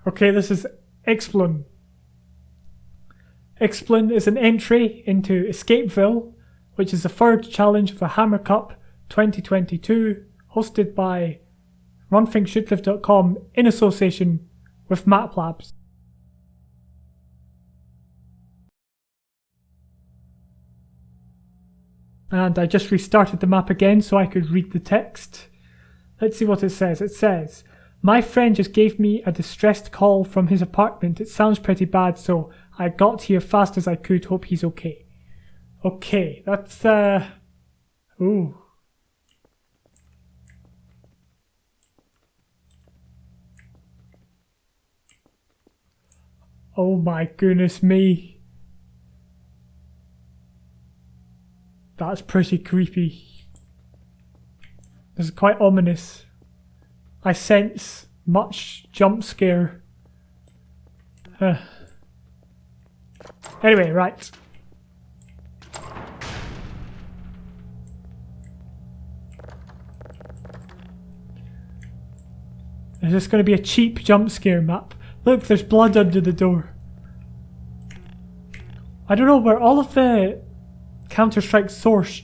Okay, this is Explon. Explon is an entry into EscapeVille, which is the third challenge of the Hammer Cup 2022, hosted by RunThinkShouldLive.com in association with Map Labs. And I just restarted the map again so I could read the text. Let's see what it says. It says, "My friend just gave me a distressed call from his apartment. It sounds pretty bad, so I got here fast as I could. Hope he's okay." Okay, that's, ooh. Oh my goodness me. That's pretty creepy. This is quite ominous. I sense much jump scare. Anyway, right. Is this going to be a cheap jump scare map? Look, there's blood under the door. I don't know, were all of the Counter-Strike Source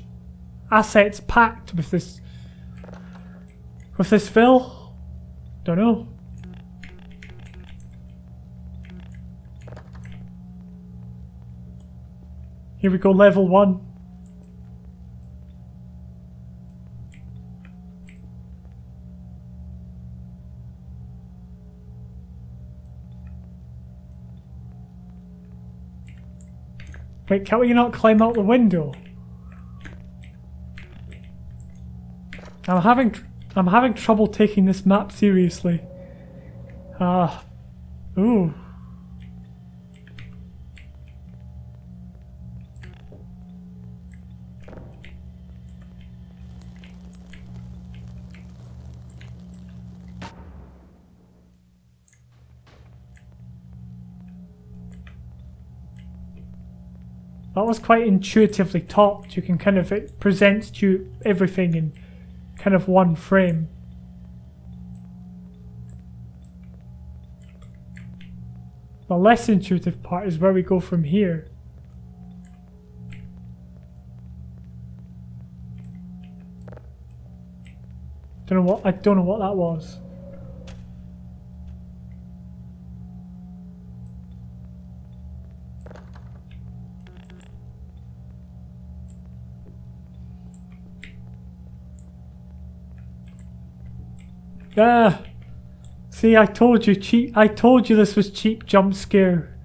assets packed with this Ville? Don't know. Here we go, level 1. Wait, can we not climb out the window? I'm having trouble taking this map seriously. Ooh. That was quite intuitively taught. You can kind of, it presents to you everything in kind of one frame. The less intuitive part is where we go from here. I don't know what that was. See, I told you this was cheap jump scare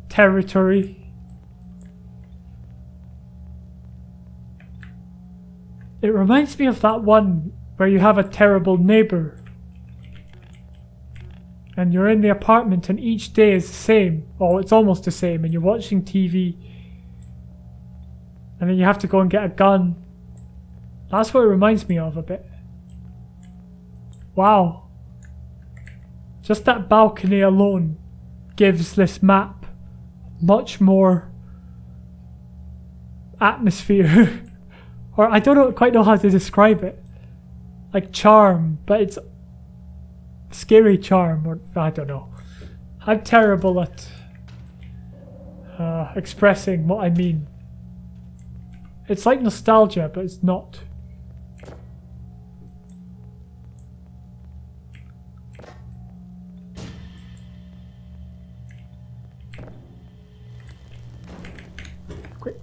territory. It reminds me of that one where you have a terrible neighbour and you're in the apartment and each day is the same. Oh, it's almost the same, and you're watching TV and then you have to go and get a gun. That's what it reminds me of a bit. Wow. Just that balcony alone gives this map much more atmosphere. Or I don't quite know how to describe it. Like charm, but it's scary charm, or I don't know. I'm terrible at expressing what I mean. It's like nostalgia, but it's not. Quick.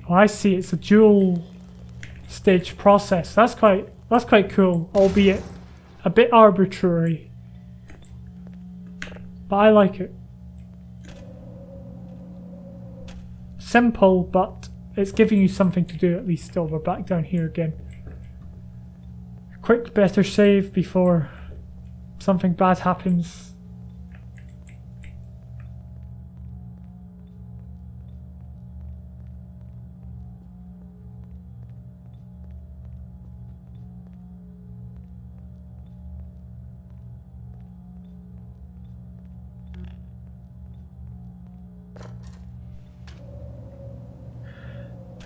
Oh, I see. It's a dual stage process. That's quite cool, albeit a bit arbitrary. But I like it. Simple, but it's giving you something to do at least. Oh, we're back down here again. Quick, better save before something bad happens.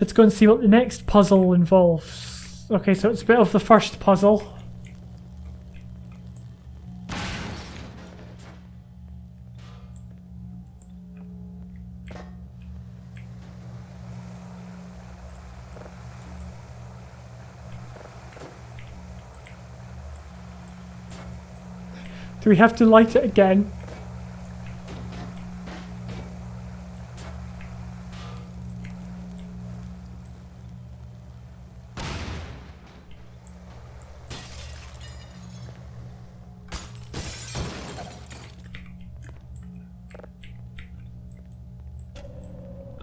Let's go and see what the next puzzle involves. Okay, so it's a bit of the first puzzle. Do we have to light it again?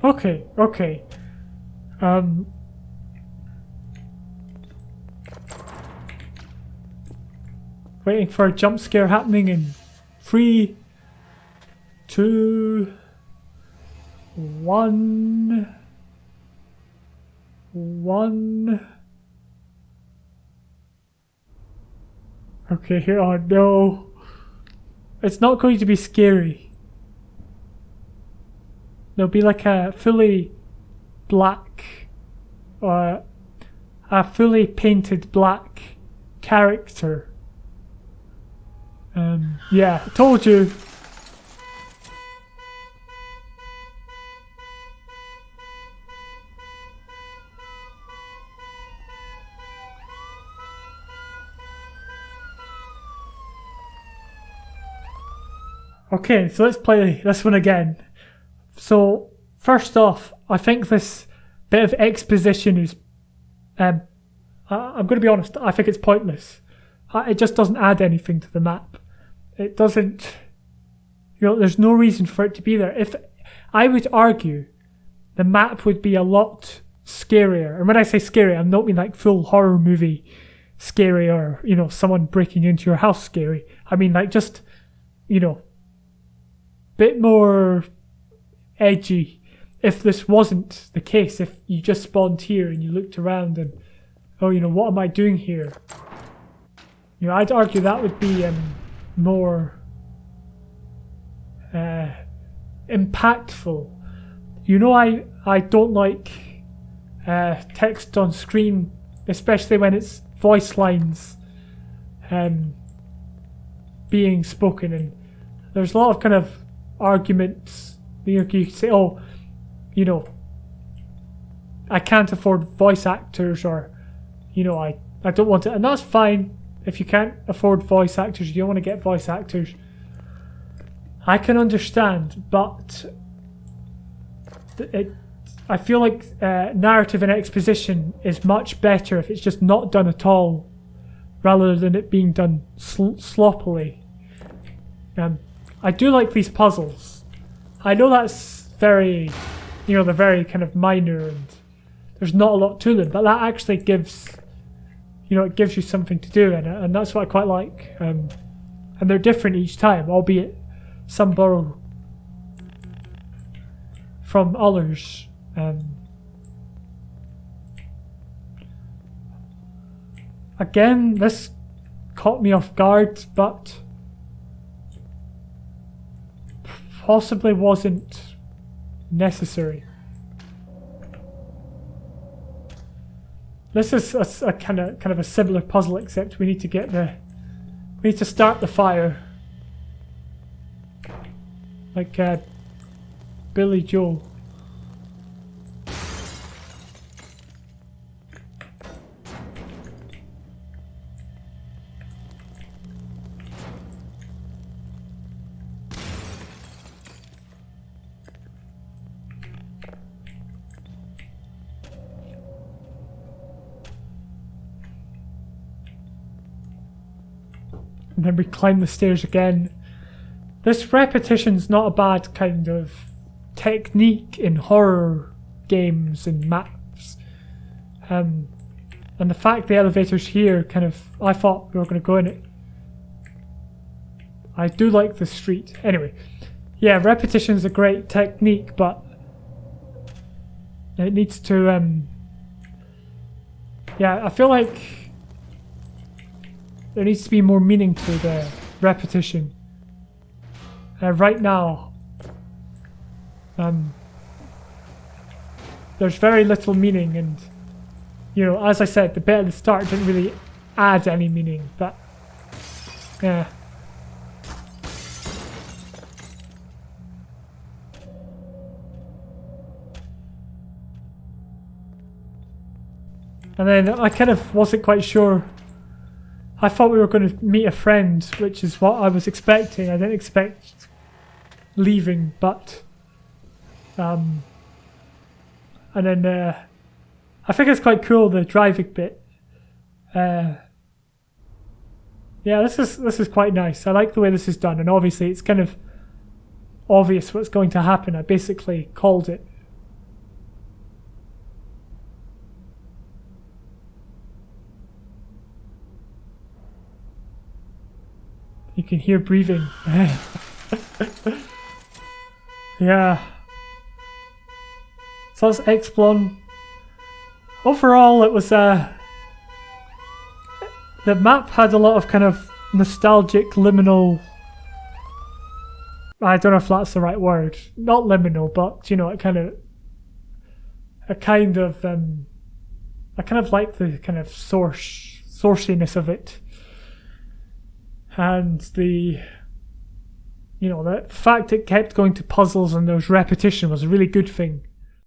Okay, okay. Waiting for a jump scare happening in 3, 2, 1. Okay, here. Oh no. It's not going to be scary. There'll be like a fully black, a fully painted black character. Yeah, I told you. Okay, so let's play this one again. So, first off, I think this bit of exposition is, I'm going to be honest, I think it's pointless. It just doesn't add anything to the map. It doesn't, there's no reason for it to be there. If I would argue the map would be a lot scarier, and when I say scary, I don't mean like full horror movie scary or, someone breaking into your house scary. I mean like just, bit more edgy if this wasn't the case. If you just spawned here and you looked around and, what am I doing here? I'd argue that would be more impactful. I don't like text on screen, especially when it's voice lines being spoken, and there's a lot of kind of arguments. You could say, I can't afford voice actors, or I don't want it, and that's fine. If you can't afford voice actors, you don't want to get voice actors, I can understand, but I feel like narrative and exposition is much better if it's just not done at all, rather than it being done sloppily. I do like these puzzles. I know that's very, they're very kind of minor and there's not a lot to them, but that actually gives, it gives you something to do, and that's what I quite like. And they're different each time, albeit some borrow from others. Again, this caught me off guard, but possibly wasn't necessary. This is a kind of a similar puzzle, except we need to start the fire like Billy Joel. And then we climb the stairs again. This repetition's not a bad kind of technique in horror games and maps. And the fact the elevator's here I thought we were going to go in it. I do like the street. Anyway, yeah, repetition's a great technique, but it needs to, I feel like there needs to be more meaning to the repetition. Right now, there's very little meaning, and you know, as I said, the bit at the start didn't really add any meaning, but yeah. And then I kind of wasn't quite sure. I thought we were going to meet a friend, which is what I was expecting. I didn't expect leaving, but and then I think it's quite cool, the driving bit. Yeah, this is quite nice. I like the way this is done, and obviously it's kind of obvious what's going to happen. I basically called it. You can hear breathing. Yeah. So that's Explon. Overall, it was the map had a lot of kind of nostalgic, liminal. I don't know if that's the right word. Not liminal, but you know, I kind of like the kind of sourciness of it. And the fact it kept going to puzzles and there was repetition was a really good thing.